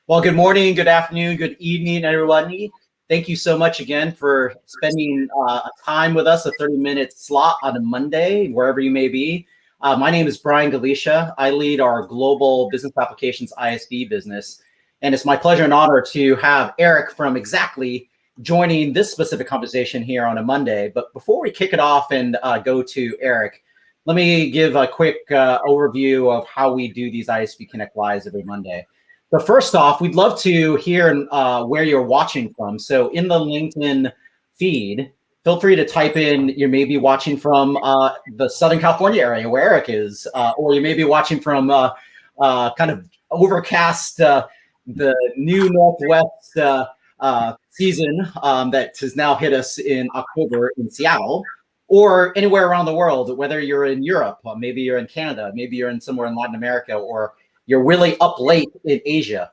Well, good morning, good afternoon, good evening, everybody. Thank you so much again for spending time with us, a 30-minute slot on a Monday, wherever you may be. My name is Brian Galicia. I lead our global business applications ISV business. And it's my pleasure and honor to have Erik from Xactly joining this specific conversation here on a Monday. But before we kick it off and go to Erik, let me give a quick overview of how we do these ISV Connect Lives every Monday. But first off, we'd love to hear where you're watching from. So in the LinkedIn feed, feel free to type in, you may be watching from the Southern California area where Erik is, or you may be watching from kind of overcast, the new Northwest season that has now hit us in October in Seattle, or anywhere around the world, whether you're in Europe, or maybe you're in Canada, maybe you're in somewhere in Latin America, or you're really up late in Asia,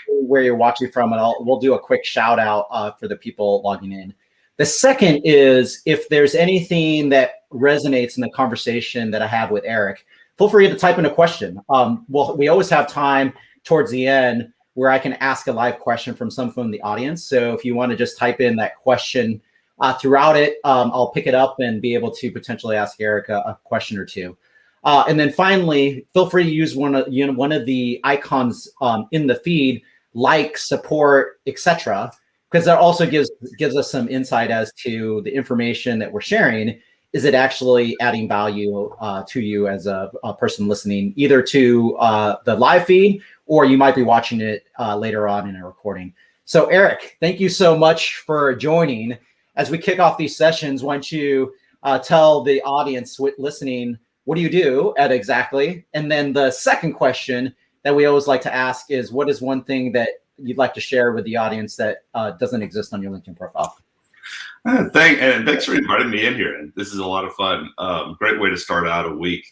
where you're watching from, and we'll do a quick shout out for the people logging in. The second is, if there's anything that resonates in the conversation that I have with Erik, feel free to type in a question. Well, we always have time towards the end where I can ask a live question from someone from the audience. So if you want to just type in that question throughout it, I'll pick it up and be able to potentially ask Erik a question or two. And then finally, feel free to use one of the icons in the feed, like, support, etc., because that also gives us some insight as to the information that we're sharing. Is it actually adding value to you as a person listening, either to the live feed, or you might be watching it later on in a recording? So Erik, thank you so much for joining. As we kick off these sessions, why don't you tell the audience listening, what do you do at Xactly? And then the second question that we always like to ask is, what is one thing that you'd like to share with the audience that doesn't exist on your LinkedIn profile? Thanks for inviting me in here. And this is a lot of fun. Great way to start out a week.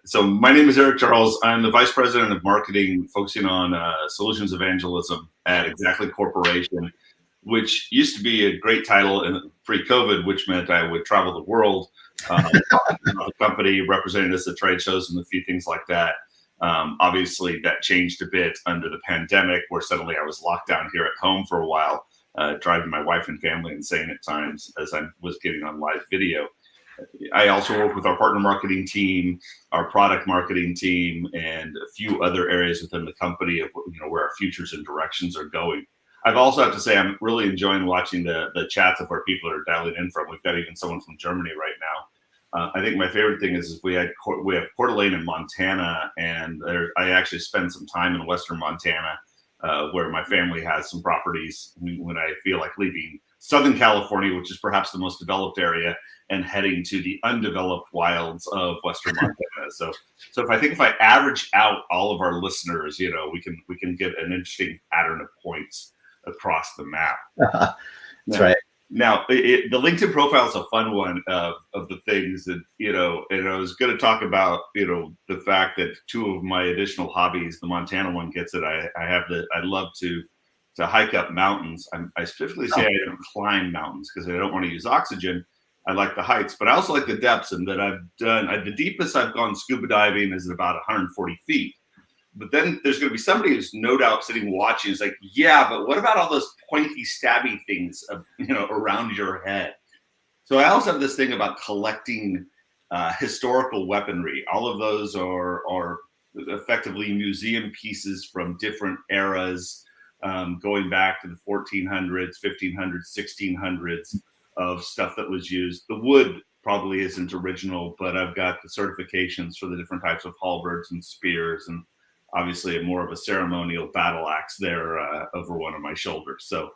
So my name is Erik Charles. I'm the Vice President of Marketing, focusing on solutions evangelism at Xactly Corporation, which used to be a great title in pre-COVID, which meant I would travel the world, the company, representing us at trade shows and a few things like that. Obviously, that changed a bit under the pandemic, where suddenly I was locked down here at home for a while, driving my wife and family insane at times as I was getting on live video. I also work with our partner marketing team, our product marketing team, and a few other areas within the company of where our futures and directions are going. I've also have to say I'm really enjoying watching the chats of where people are dialing in from. We've got even someone from Germany right now. I think my favorite thing is we have Coeur d'Alene in Montana, and I actually spend some time in Western Montana, where my family has some properties when I feel like leaving Southern California, which is perhaps the most developed area, and heading to the undeveloped wilds of Western Montana. So if I average out all of our listeners, we can get an interesting pattern of points across the map. That's right. Now, the LinkedIn profile is a fun one of the things that, and I was going to talk about, the fact that two of my additional hobbies, the Montana one gets it. I love to hike up mountains. I specifically say I don't climb mountains because I don't want to use oxygen. I like the heights, but I also like the depths, and that the deepest I've gone scuba diving is about 140 feet. But then there's going to be somebody who's no doubt sitting watching. It's like, yeah, but what about all those pointy, stabby things, around your head? So I also have this thing about collecting historical weaponry. All of those are effectively museum pieces from different eras, going back to the 1400s, 1500s, 1600s of stuff that was used. The wood probably isn't original, but I've got the certifications for the different types of halberds and spears, and obviously more of a ceremonial battle axe there over one of my shoulders. So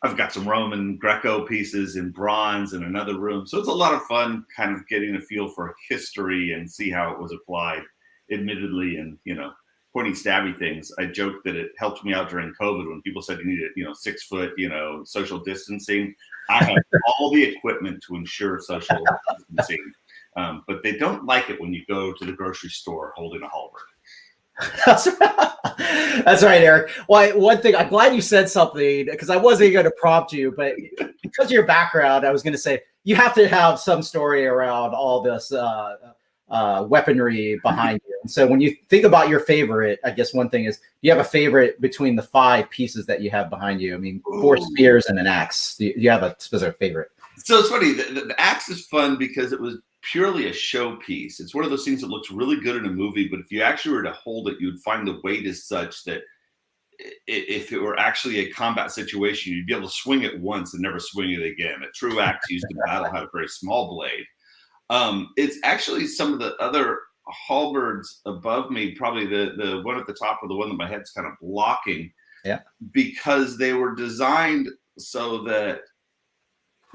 I've got some Roman Greco pieces in bronze in another room. So it's a lot of fun kind of getting a feel for history and see how it was applied, admittedly. And, pointy stabby things. I joked that it helped me out during COVID when people said you needed, 6 foot, social distancing. I have all the equipment to ensure social distancing, but they don't like it when you go to the grocery store holding a halberd. That's right, Erik. Well, one thing, I'm glad you said something, because I wasn't going to prompt you, but because of your background, I was going to say you have to have some story around all this weaponry behind you. And so when you think about your favorite, I guess one thing is, you have a favorite between the 5 pieces that you have behind you? I mean, 4 spears and an axe. Do you have a specific favorite? So it's funny. The axe is fun because it was purely a showpiece. It's one of those things that looks really good in a movie, but if you actually were to hold it, you'd find the weight is such that if it were actually a combat situation, you'd be able to swing it once and never swing it again. A true axe used in battle had a very small blade. It's actually some of the other halberds above me, probably the one at the top or the one that my head's kind of blocking. Yeah. Because they were designed so that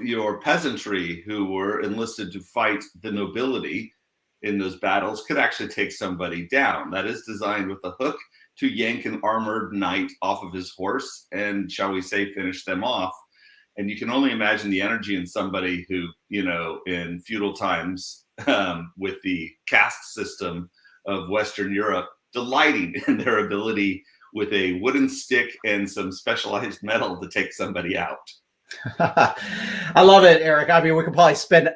your peasantry who were enlisted to fight the nobility in those battles could actually take somebody down. That is designed with a hook to yank an armored knight off of his horse and, shall we say, finish them off. And you can only imagine the energy in somebody who, in feudal times, with the caste system of Western Europe, delighting in their ability with a wooden stick and some specialized metal to take somebody out. I love it, Erik. I mean, we could probably spend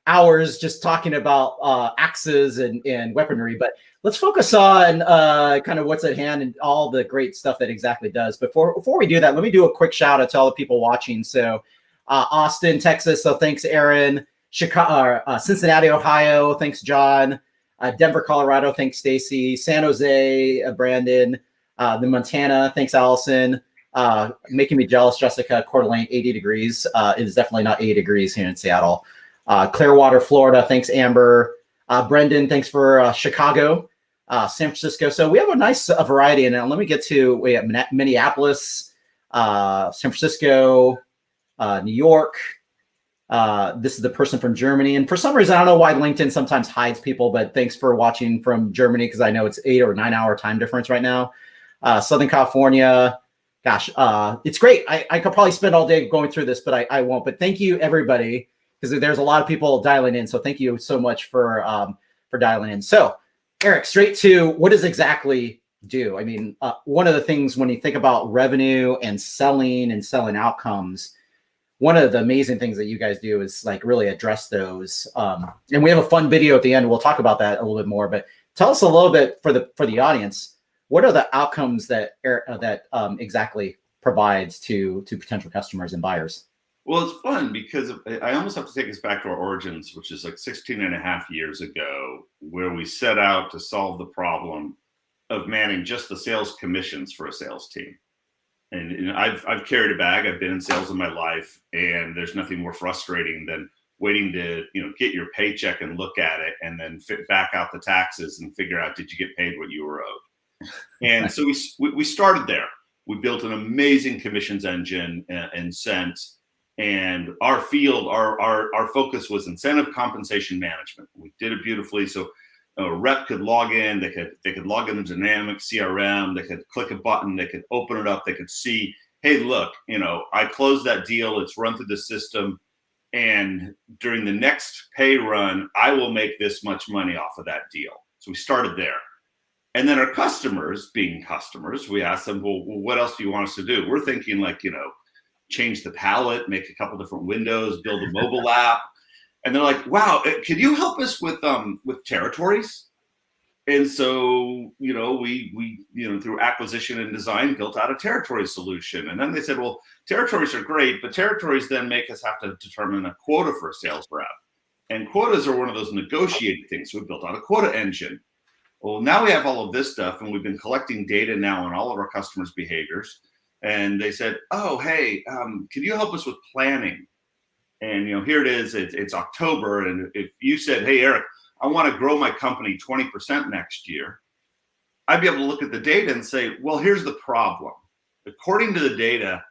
hours just talking about axes and weaponry, but let's focus on kind of what's at hand and all the great stuff that Xactly does. Before we do that, let me do a quick shout out to all the people watching. So Austin, Texas. So thanks, Aaron. Chicago, Cincinnati, Ohio. Thanks, John. Denver, Colorado. Thanks, Stacy. San Jose, Brandon. The Montana. Thanks, Allison. Making me jealous, Jessica. Coeur d'Alene, 80 degrees. It is definitely not 80 degrees here in Seattle. Clearwater, Florida. Thanks, Amber. Brendan, thanks for Chicago. San Francisco. So we have a nice variety. And let me get to Minneapolis, San Francisco, New York. This is the person from Germany. And for some reason, I don't know why LinkedIn sometimes hides people, but thanks for watching from Germany, because I know it's 8 or 9 hour time difference right now. Southern California. Gosh, it's great. I could probably spend all day going through this, but I won't. But thank you, everybody, because there's a lot of people dialing in. So thank you so much for dialing in. So, Erik, straight to what does Xactly do? I mean, one of the things when you think about revenue and selling outcomes, one of the amazing things that you guys do is like really address those. And we have a fun video at the end. We'll talk about that a little bit more. But tell us a little bit for the audience. What are the outcomes that Xactly provides to potential customers and buyers? Well, it's fun because I almost have to take us back to our origins, which is like 16 and a half years ago, where we set out to solve the problem of manning just the sales commissions for a sales team. And I've carried a bag. I've been in sales in my life, and there's nothing more frustrating than waiting to get your paycheck and look at it, and then back out the taxes and figure out, did you get paid what you were owed? And so we started there. We built an amazing commissions engine and sent. And our field, our focus was incentive compensation management. We did it beautifully. So a rep could log in. They could log in the dynamic CRM. They could click a button. They could open it up. They could see, hey, look, I closed that deal. It's run through the system. And during the next pay run, I will make this much money off of that deal. So we started there. And then our customers, being customers, we asked them, well, what else do you want us to do? We're thinking like, change the palette, make a couple different windows, build a mobile app. And they're like, wow, can you help us with territories? And so, we through acquisition and design, built out a territory solution. And then they said, well, territories are great, but territories then make us have to determine a quota for a sales rep. And quotas are one of those negotiated things. So we built out a quota engine. Well, now we have all of this stuff, and we've been collecting data now on all of our customers' behaviors. And they said, oh, hey, can you help us with planning? And, here it is. It's October. And if you said, hey, Erik, I want to grow my company 20% next year, I'd be able to look at the data and say, well, here's the problem. According to the data,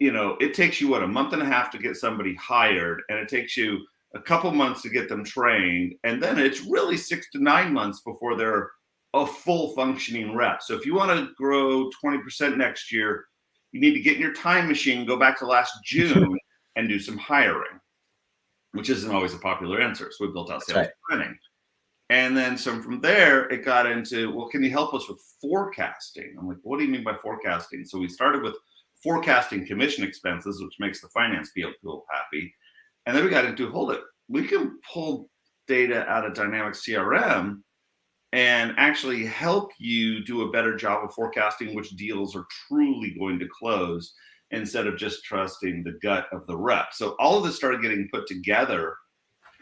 it takes you, a month and a half to get somebody hired, and it takes you a couple months to get them trained. And then it's really 6 to 9 months before they're a full functioning rep. So if you want to grow 20% next year, you need to get in your time machine, go back to last June and do some hiring, which isn't always a popular answer. So we built out sales planning. And then from there, it got into, well, can you help us with forecasting? I'm like, what do you mean by forecasting? So we started with forecasting commission expenses, which makes the finance people happy. And then we got into, hold it, we can pull data out of Dynamics CRM and actually help you do a better job of forecasting which deals are truly going to close instead of just trusting the gut of the rep. So all of this started getting put together,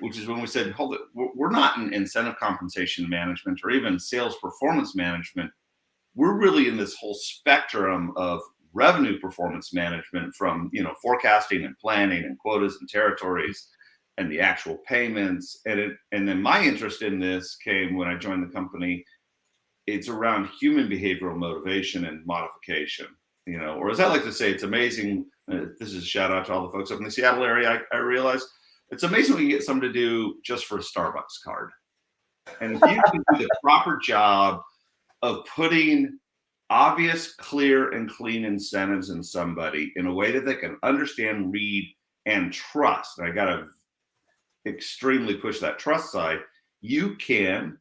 which is when we said, hold it, we're not in incentive compensation management or even sales performance management. We're really in this whole spectrum of revenue performance management, from forecasting and planning and quotas and territories and the actual payments. And then my interest in this came when I joined the company. It's around human behavioral motivation and modification, or as I like to say, it's amazing. This is a shout out to all the folks up in the Seattle area. I realize it's amazing when you get someone to do just for a Starbucks card. And if you can do the proper job of putting obvious, clear, and clean incentives in somebody in a way that they can understand, read, and trust, and I got to extremely push that trust side, you can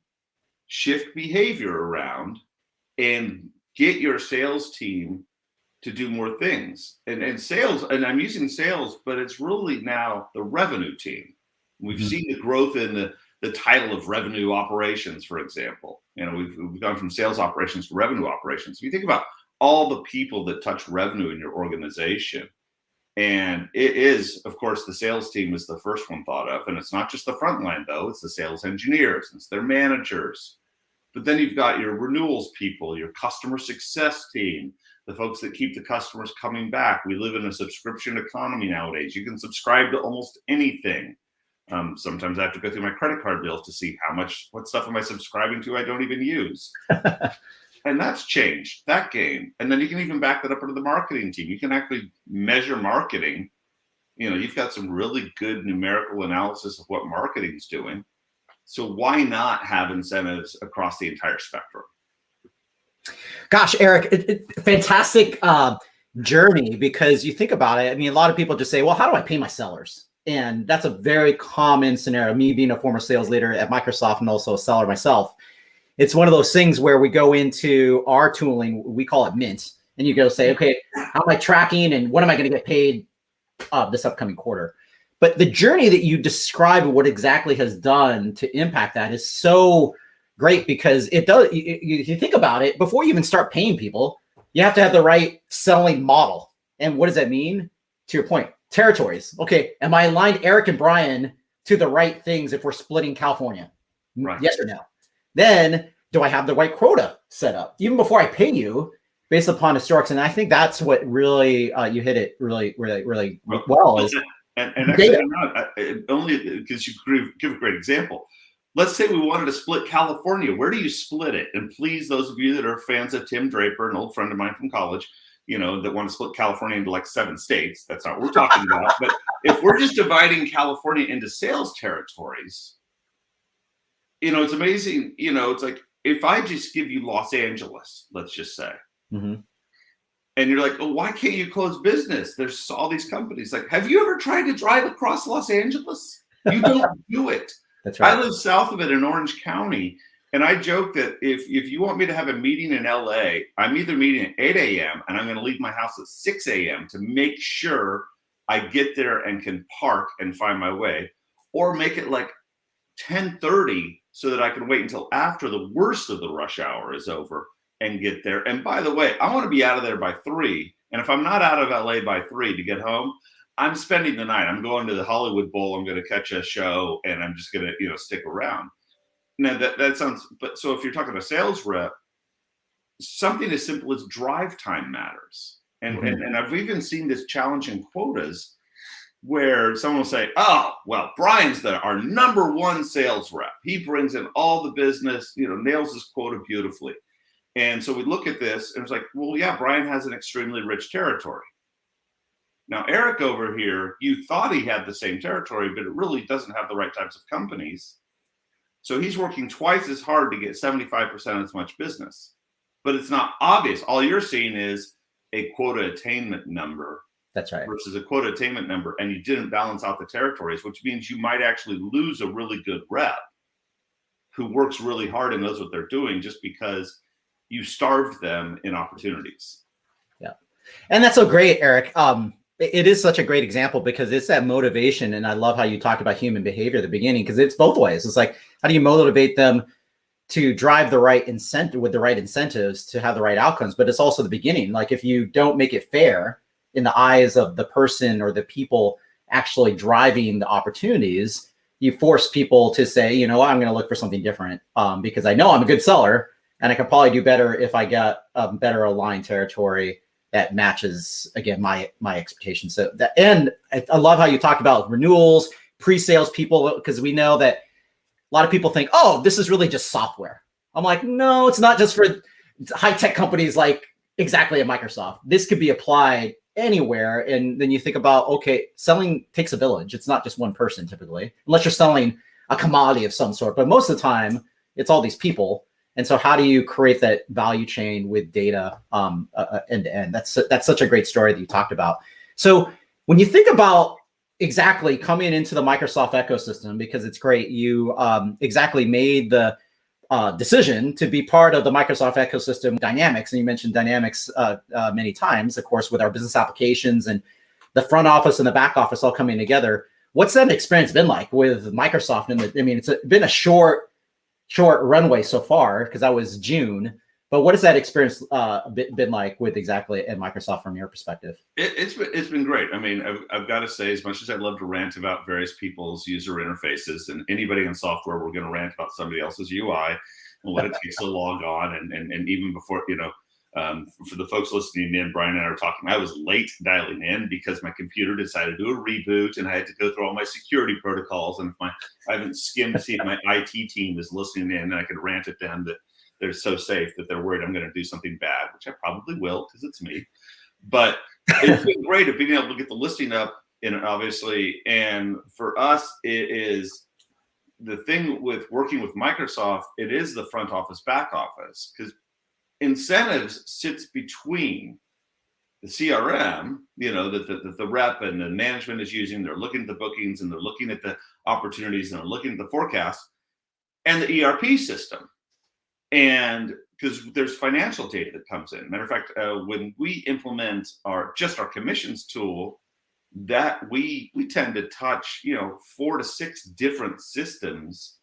shift behavior around and get your sales team to do more things. And sales, and I'm using sales, but it's really now the revenue team. We've seen the growth in the title of revenue operations, for example. We've gone from sales operations to revenue operations. If you think about all the people that touch revenue in your organization, and it is, of course, the sales team is the first one thought of. And it's not just the front line, though. It's the sales engineers, it's their managers. But then you've got your renewals people, your customer success team, the folks that keep the customers coming back. We live in a subscription economy nowadays. You can subscribe to almost anything. Sometimes I have to go through my credit card bills to see what stuff am I subscribing to I don't even use. And that's changed, that game. And then you can even back that up into the marketing team. You can actually measure marketing. You've got some really good numerical analysis of what marketing's doing. So why not have incentives across the entire spectrum? Gosh, Erik, fantastic journey, because you think about it. I mean, a lot of people just say, well, how do I pay my sellers? And that's a very common scenario. Me being a former sales leader at Microsoft and also a seller myself, it's one of those things where we go into our tooling, we call it Mint, and you go say, okay, how am I tracking and what am I going to get paid this upcoming quarter? But the journey that you describe, what Xactly has done to impact that, is so great, because it does. You think about it, before you even start paying people, you have to have the right selling model. And what does that mean? To your point, territories. Okay, am I aligned, Erik and Brian, to the right things if we're splitting California? Right. Yes or no? Then do I have the right quota set up even before I pay you based upon historics? And I think that's what really you hit it really well. Is and actually, only because you give a great example. Let's say we wanted to split California. Where do you split it? And please, those of you that are fans of Tim Draper, an old friend of mine from college, that want to split California into like 7 states, that's not what we're talking about. But if we're just dividing California into sales territories, it's amazing. It's like, if I just give you Los Angeles, let's just say, and you're like, oh, why can't you close business? There's all these companies. Like, have you ever tried to drive across Los Angeles? You don't do it. That's right. I live south of it in Orange County. And I joke that if you want me to have a meeting in LA, I'm either meeting at 8 a.m. and I'm going to leave my house at 6 a.m. to make sure I get there and can park and find my way, or make it like 10:30 so that I can wait until after the worst of the rush hour is over and get there. And by the way, I want to be out of there by 3. And if I'm not out of LA by 3 to get home, I'm spending the night. I'm going to the Hollywood Bowl. I'm going to catch a show, and I'm just going to, stick around. Now that sounds, but so if you're talking to a sales rep, something as simple as drive time matters. And I've even seen this challenge in quotas where someone will say, oh, well, Brian's our number 1 sales rep. He brings in all the business, nails his quota beautifully. And so we look at this and it's like, well, yeah, Brian has an extremely rich territory. Now, Erik over here, you thought he had the same territory, but it really doesn't have the right types of companies. So he's working twice as hard to get 75% as much business. But it's not obvious. All you're seeing is a quota attainment number. That's right. Versus a quota attainment number, and you didn't balance out the territories, which means you might actually lose a really good rep who works really hard and knows what they're doing, just because you starved them in opportunities. Yeah. And that's so great, Erik. It is such a great example, because it's that motivation. And I love how you talked about human behavior at the beginning, because it's both ways. It's like, how do you motivate them to drive the right incentive with the right incentives to have the right outcomes. But it's also the beginning. Like if you don't make it fair in the eyes of the person or the people actually driving the opportunities, you force people to say, you know what, I'm going to look for something different because I know I'm a good seller and I can probably do better if I get a better aligned territory that matches, again, my expectations. So that, and I love how you talked about renewals, pre-sales people, because we know that a lot of people think, oh, this is really just software. I'm like, no, it's not just for high-tech companies like Xactly at Microsoft. This could be applied anywhere. And then you think about, okay, selling takes a village. It's not just one person typically, unless you're selling a commodity of some sort. But most of the time, it's all these people. And so how do you create that value chain with data end to end? That's such a great story that you talked about. So when you think about Xactly coming into the Microsoft ecosystem, because it's great, you Xactly made the decision to be part of the Microsoft ecosystem Dynamics. And you mentioned Dynamics many times, of course, with our business applications and the front office and the back office all coming together. What's that experience been like with Microsoft? And I mean, it's been a short runway so far because that was June. But what has that experience been like with Xactly and Microsoft from your perspective? It's been great. I mean, I've got to say, as much as I'd love to rant about various people's user interfaces, and anybody in software, we're going to rant about somebody else's UI and what it takes to log on, and even before, for the folks listening in, Brian and I were talking. I was late dialing in because my computer decided to do a reboot, and I had to go through all my security protocols. And I haven't skimmed to see if my IT team is listening in, and I could rant at them that they're so safe that they're worried I'm going to do something bad, which I probably will because it's me. But it's been great of being able to get the listing up, obviously. And for us, it is the thing with working with Microsoft. It is the front office, back office, because incentives sits between the CRM, that the rep and the management is using. They're looking at the bookings and they're looking at the opportunities and they're looking at the forecast, and the ERP system. And because there's financial data that comes in. Matter of fact, when we implement our commissions tool, that we tend to touch 4 to 6 different systems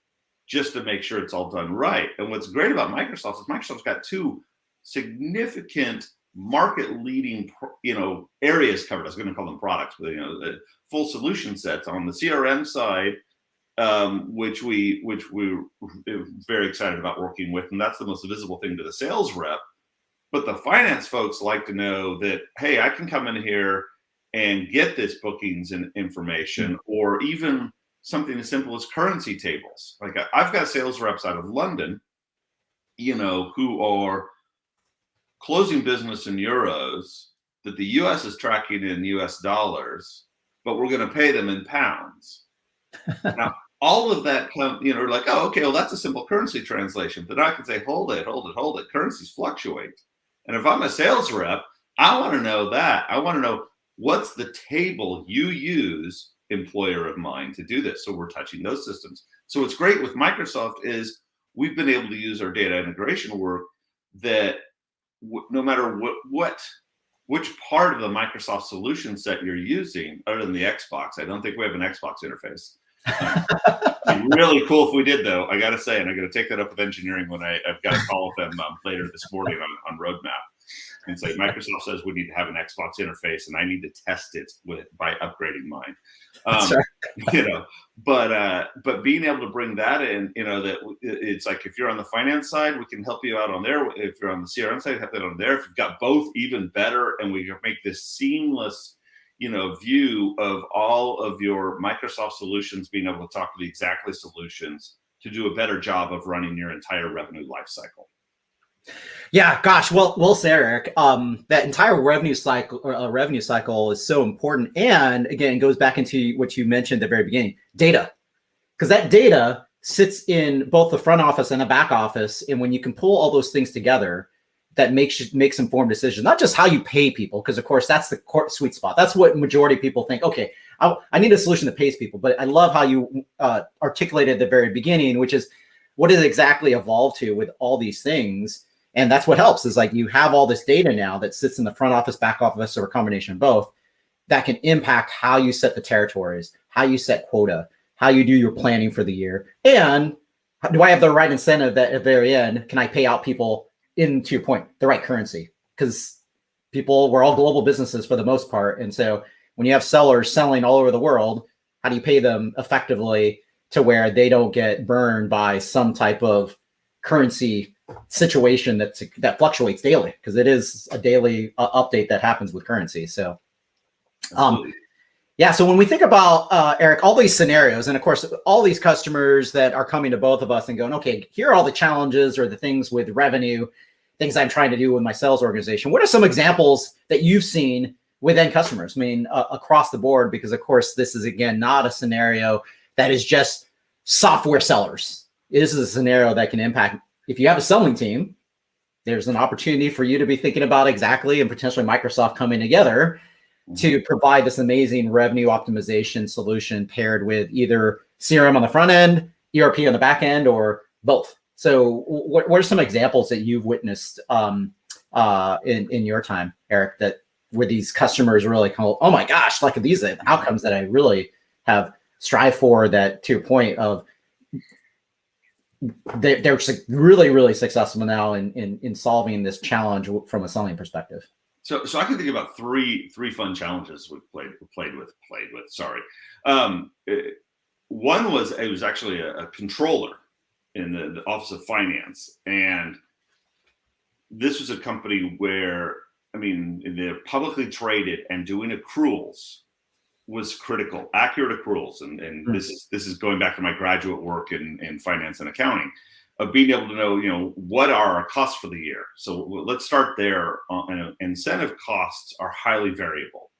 just to make sure it's all done right. And what's great about Microsoft is Microsoft's got 2 significant market-leading areas covered. I was going to call them products, but the full solution sets on the CRM side. Which we're very excited about working with, and that's the most visible thing to the sales rep. But the finance folks like to know that, hey, I can come in here and get this bookings and information, or even something as simple as currency tables. Like I've got sales reps out of London, who are closing business in euros that the U.S. is tracking in U.S. dollars, but we're going to pay them in pounds. Now, all of that like, oh, okay, well, that's a simple currency translation. But I can say, hold it. Currencies fluctuate. And if I'm a sales rep, I want to know that. I want to know what's the table you use, employer of mine, to do this. So we're touching those systems. So what's great with Microsoft is we've been able to use our data integration work that no matter which part of the Microsoft solution set you're using, other than the Xbox, I don't think we have an Xbox interface. It'd be really cool if we did, though. I gotta say, and I'm gonna take that up with engineering when I've got a call with them later this morning on roadmap, and say Microsoft says we need to have an Xbox interface, and I need to test it by upgrading mine. But being able to bring that in, that it's like if you're on the finance side, we can help you out on there. If you're on the CRM side, help that on there. If you've got both, even better, and we can make this seamless view of all of your Microsoft solutions, being able to talk to the Xactly solutions to do a better job of running your entire revenue lifecycle. Yeah, gosh, well said, Erik. That entire revenue cycle is so important, and again, it goes back into what you mentioned at the very beginning: data, because that data sits in both the front office and the back office, and when you can pull all those things together, that makes informed decisions, not just how you pay people, because of course that's the sweet spot. That's what majority of people think. Okay, I need a solution that pays people. But I love how you articulated at the very beginning, which is what does Xactly evolve to with all these things, and that's what helps. Is like you have all this data now that sits in the front office, back office, or a combination of both, that can impact how you set the territories, how you set quota, how you do your planning for the year, and do I have the right incentive that at the very end, can I pay out people in, to your point, the right currency? Because we're all global businesses for the most part. And so when you have sellers selling all over the world, how do you pay them effectively to where they don't get burned by some type of currency situation that fluctuates daily? Because it is a daily update that happens with currency. So, yeah. So when we think about, Erik, all these scenarios, and of course, all these customers that are coming to both of us and going, okay, here are all the challenges or the things with revenue, things I'm trying to do with my sales organization. What are some examples that you've seen with end customers? I mean, across the board, because of course, this is, again, not a scenario that is just software sellers. This is a scenario that can impact, if you have a selling team, there's an opportunity for you to be thinking about Xactly and potentially Microsoft coming together to provide this amazing revenue optimization solution paired with either CRM on the front end, ERP on the back end, or both. So what are some examples that you've witnessed in your time, Erik, that where these customers really come, oh my gosh, like these are the outcomes that I really have strive for, that to your point of they're really, really successful now in solving this challenge from a selling perspective? So I can think about three fun challenges we played with. Sorry, one was, it was actually a controller in the Office of Finance, and this was a company where, I mean, they're publicly traded, and doing accruals was critical, accurate accruals, and this is going back to my graduate work in finance and accounting, of being able to know, what are our costs for the year. So let's start there. Incentive costs are highly variable.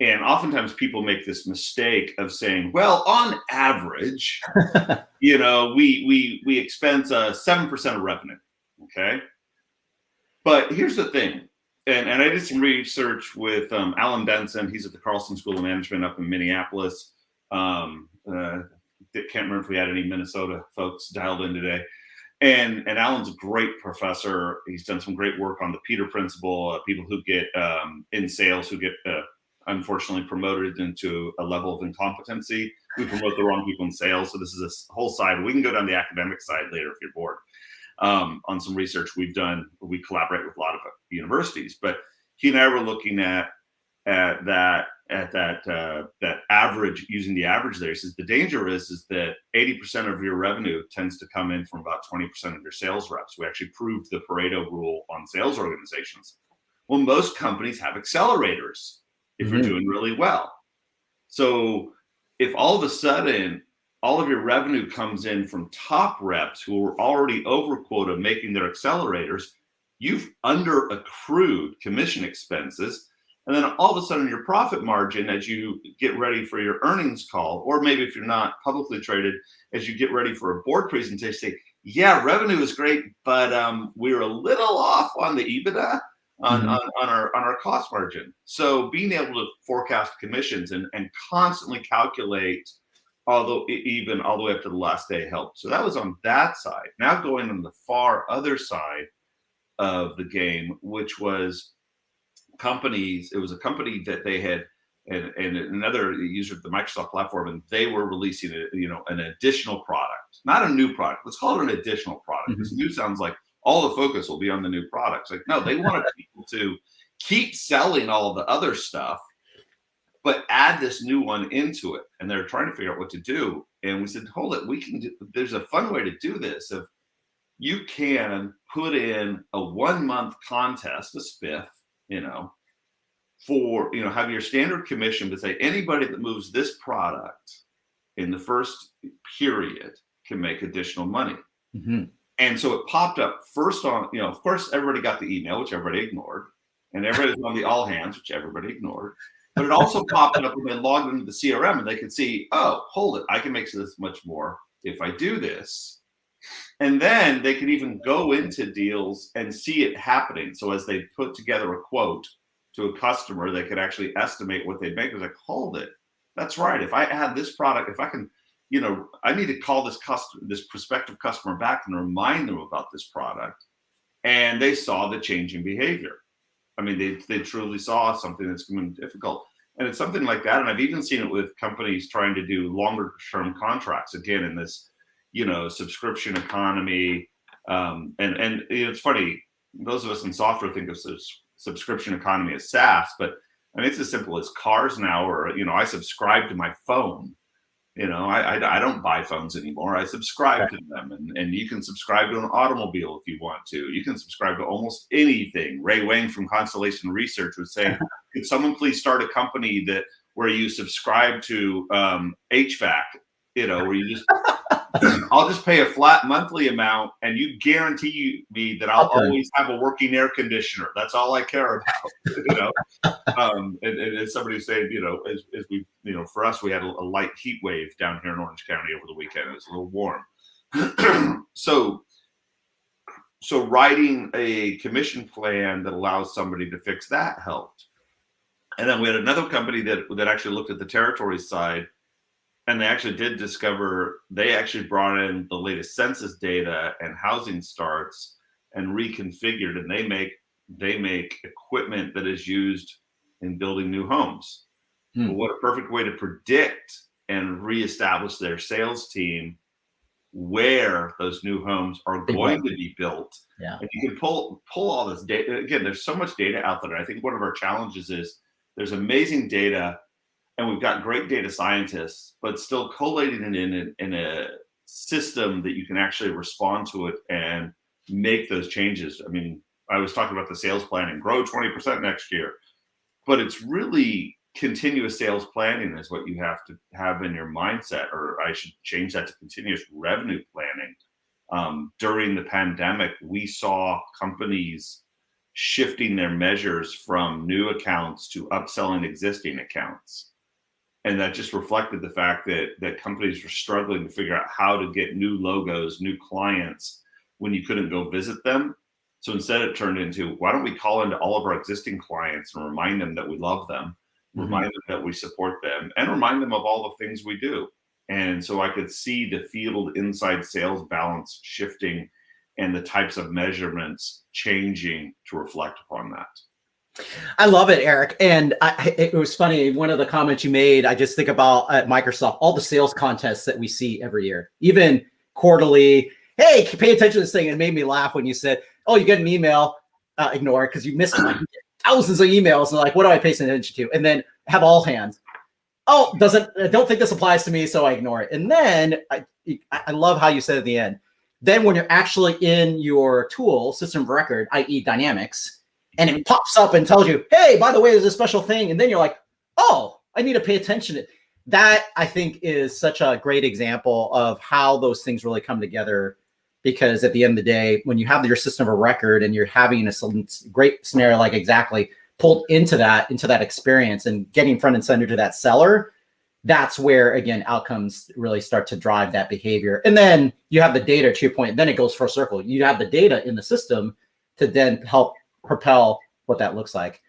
And oftentimes people make this mistake of saying, well, on average, we expense 7% of revenue, okay? But here's the thing, and I did some research with Alan Benson. He's at the Carlson School of Management up in Minneapolis. Can't remember if we had any Minnesota folks dialed in today. And Alan's a great professor. He's done some great work on the Peter Principle, people who get in sales, who get unfortunately promoted into a level of incompetency. We promote the wrong people in sales. So this is a whole side. We can go down the academic side later if you're bored. On some research we've done, we collaborate with a lot of universities, but he and I were looking at that average, using the average there. He says the danger is that 80% of your revenue tends to come in from about 20% of your sales reps. We actually proved the Pareto rule on sales organizations. Well, most companies have accelerators if you're doing really well. So if all of a sudden all of your revenue comes in from top reps who are already over quota making their accelerators, you've under accrued commission expenses. And then all of a sudden your profit margin, as you get ready for your earnings call, or maybe if you're not publicly traded, as you get ready for a board presentation, say, yeah, revenue is great, but we're a little off on the EBITDA on our cost margin. So being able to forecast commissions and constantly calculate, although even all the way up to the last day, helped. So that was on that side. Now going on the far other side of the game, which was companies. It was a company that they had and another user of the Microsoft platform, and they were releasing an additional product, not a new product. Let's call it an additional product. Because new sounds like all the focus will be on the new products. Like, no, they wanted people to keep selling all the other stuff, but add this new one into it. And they're trying to figure out what to do. And we said, hold it, we can do, there's a fun way to do this. If you can put in a 1 month contest, a spiff, for, have your standard commission, but say anybody that moves this product in the first period can make additional money. And so it popped up first on, of course, everybody got the email, which everybody ignored. And everybody was on the all hands, which everybody ignored. But it also popped up when they logged into the CRM and they could see, oh, hold it, I can make this much more if I do this. And then they could even go into deals and see it happening. So as they put together a quote to a customer, they could actually estimate what they'd make. It was like, hold it, that's right. If I add this product, if I can, I need to call this prospective customer back and remind them about this product. And they saw the changing behavior. I mean, they truly saw something that's going to be difficult. And it's something like that. And I've even seen it with companies trying to do longer term contracts. Again, in this, subscription economy. And it's funny, those of us in software think of subscription economy as SaaS, but I mean, it's as simple as cars now, or, I subscribe to my phone. I don't buy phones anymore. I subscribe to them, and you can subscribe to an automobile if you want to. You can subscribe to almost anything. Ray Wang from Constellation Research was saying, could someone please start a company where you subscribe to HVAC, where you just, I'll just pay a flat monthly amount and you guarantee me that I'll always have a working air conditioner. That's all I care about, and somebody saying, as we, for us, we had a light heat wave down here in Orange County over the weekend. It was a little warm. So writing a commission plan that allows somebody to fix that helped. And then we had another company that actually looked at the territory side, and they actually did discover, they actually brought in the latest census data and housing starts and reconfigured, and they make equipment that is used in building new homes. Well, what a perfect way to predict and reestablish their sales team where those new homes are going to be built. Yeah. And you can pull all this data. Again, there's so much data out there. I think one of our challenges is there's amazing data, and we've got great data scientists, but still collating it in a system that you can actually respond to it and make those changes. I mean, I was talking about the sales planning, grow 20% next year, but it's really continuous sales planning is what you have to have in your mindset, or I should change that to continuous revenue planning. During the pandemic, we saw companies shifting their measures from new accounts to upselling existing accounts. And that just reflected the fact that companies were struggling to figure out how to get new logos, new clients when you couldn't go visit them. So instead it turned into, why don't we call into all of our existing clients and remind them that we love them, remind them that we support them, and remind them of all the things we do. And so I could see the field inside sales balance shifting and the types of measurements changing to reflect upon that. I love it, Erik. And it was funny. One of the comments you made, I just think about at Microsoft, all the sales contests that we see every year, even quarterly. Hey, pay attention to this thing. It made me laugh when you said, oh, you get an email, ignore it because you missed like thousands of emails. And like, what do I pay attention to? And then have all hands. Oh, I don't think this applies to me, so I ignore it. And then I love how you said at the end, then when you're actually in your tool, system of record, i.e. Dynamics, and it pops up and tells you, hey, by the way, there's a special thing. And then you're like, oh, I need to pay attention to it. That, I think, is such a great example of how those things really come together. Because at the end of the day, when you have your system of record and you're having a great scenario like Xactly pulled into that experience and getting front and center to that seller, that's where, again, outcomes really start to drive that behavior. And then you have the data, to your point, then it goes full circle. You have the data in the system to then help propel what that looks like.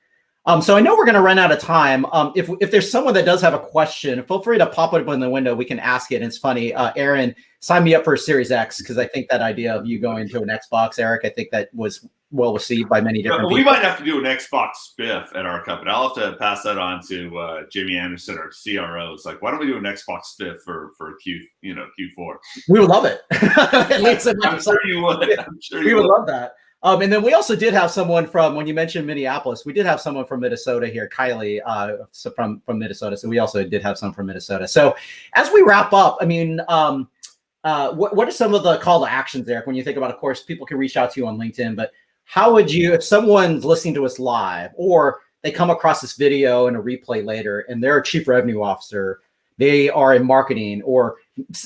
So I know we're going to run out of time. If there's someone that does have a question, feel free to pop it up in the window. We can ask it. And it's funny, Aaron, sign me up for a Series X, because I think that idea of you going to an Xbox, Erik, I think that was well received by many different people. We might have to do an Xbox spiff at our company. I'll have to pass that on to Jimmy Anderson, our CRO. It's like, why don't we do an Xbox spiff for Q4? We would love it. I'm sure you would. We would love that. And then we also did have someone from, when you mentioned Minneapolis, we did have someone from Minnesota here, Kylie, from Minnesota. So we also did have some from Minnesota. So as we wrap up, I mean, what are some of the call to actions, Erik, when you think about, of course, people can reach out to you on LinkedIn, but how would you, if someone's listening to us live, or they come across this video and a replay later, and they're a chief revenue officer, they are in marketing, or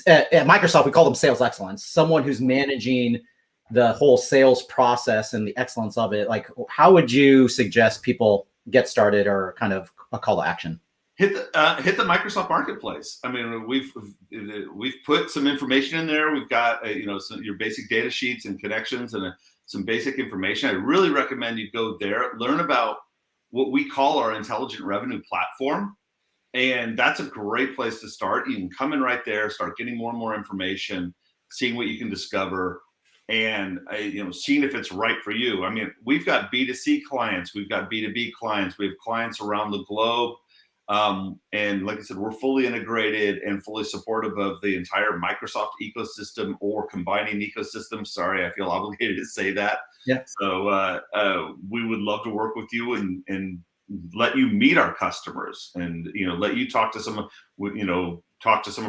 at Microsoft, we call them sales excellence, someone who's managing the whole sales process and the excellence of it, like how would you suggest people get started, or kind of a call to action? Hit the Microsoft Marketplace. I mean, we've put some information in there. We've got your basic data sheets and connections and some basic information. I really recommend you go there, learn about what we call our intelligent revenue platform, and that's a great place to start. You can come in right there, start getting more and more information, seeing what you can discover, and seeing if it's right for you. I mean, we've got B2C clients, we've got B2B clients, we have clients around the globe. And like I said, we're fully integrated and fully supportive of the entire Microsoft ecosystem or combining ecosystems. Sorry, I feel obligated to say that. Yeah. So we would love to work with you and let you meet our customers, and let you talk to some of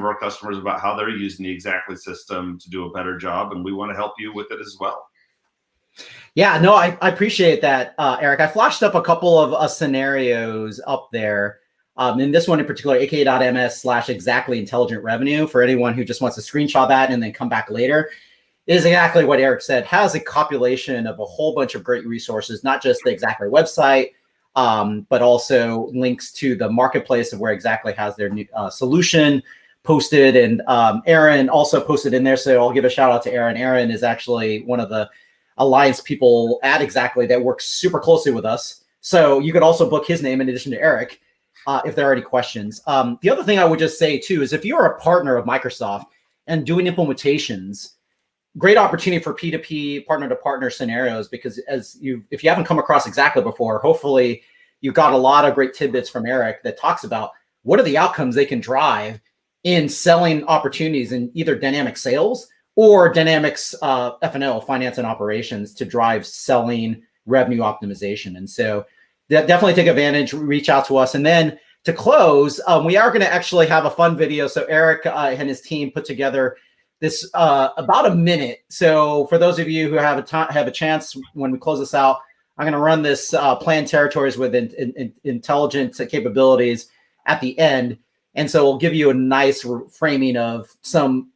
our customers about how they're using the Xactly system to do a better job, and we want to help you with it as well. Yeah, no, I appreciate that, Erik. I flashed up a couple of scenarios up there. In this one in particular, aka.ms/Xactly intelligent revenue, for anyone who just wants to screenshot that and then come back later, is exactly what Erik said. Has a compilation of a whole bunch of great resources, not just the Xactly website, but also links to the marketplace of where Xactly has their new solution posted. And Aaron also posted in there, so I'll give a shout out to Aaron. Aaron is actually one of the alliance people at Xactly that works super closely with us. So you could also book his name in addition to Erik if there are any questions. The other thing I would just say too is if you're a partner of Microsoft and doing implementations, great opportunity for P2P, partner to partner scenarios, because if you haven't come across Xactly before, hopefully you got a lot of great tidbits from Erik that talks about what are the outcomes they can drive in selling opportunities in either dynamic sales or dynamics F&O, finance and operations, to drive selling revenue optimization. And so definitely take advantage, reach out to us. And then to close, we are going to actually have a fun video. So Erik and his team put together this about a minute. So for those of you who have a chance, when we close this out, I'm going to run this planned territories with intelligent capabilities at the end. And so we'll give you a nice framing of some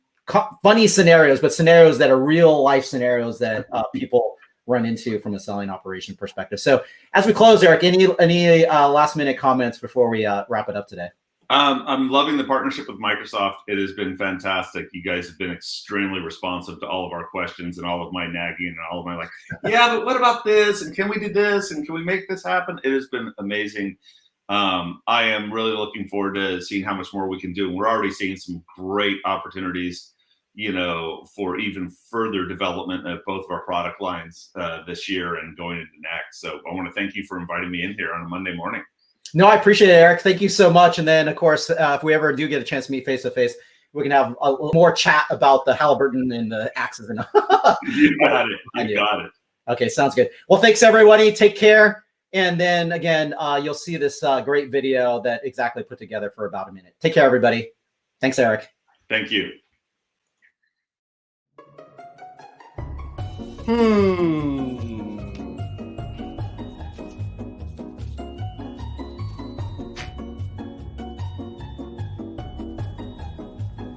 funny scenarios, but scenarios that are real life scenarios that people run into from a selling operation perspective. So as we close, Erik, any last minute comments before we wrap it up today? I'm loving the partnership with Microsoft. It has been fantastic. You guys have been extremely responsive to all of our questions and all of my nagging and all of my yeah, but what about this? And can we do this? And can we make this happen? It has been amazing. I am really looking forward to seeing how much more we can do. And we're already seeing some great opportunities, for even further development of both of our product lines this year and going into next. So I want to thank you for inviting me in here on a Monday morning. No, I appreciate it, Erik. Thank you so much. And then, of course, if we ever do get a chance to meet face-to-face, we can have a little more chat about the Halliburton and the axes. And You got it. You got it. Okay, sounds good. Well, thanks, everybody. Take care. And then, again, you'll see this great video that Xactly put together for about a minute. Take care, everybody. Thanks, Erik. Thank you.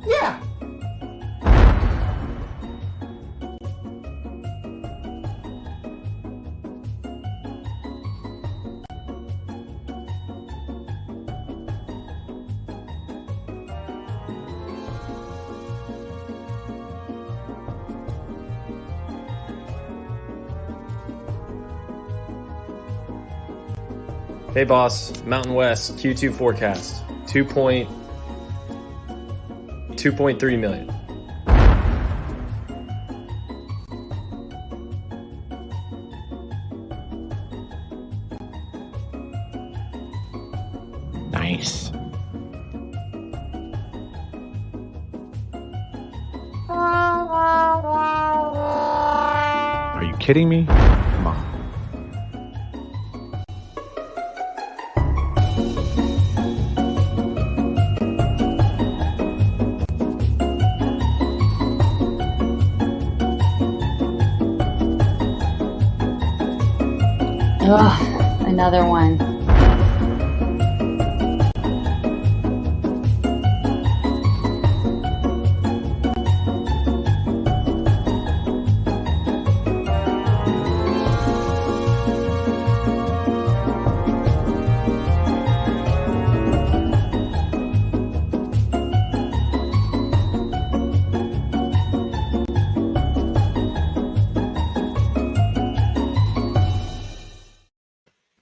Yeah. Hey boss, Mountain West Q2 forecast, 2.3 million. Nice. Are you kidding me? Come on. Ugh, another one.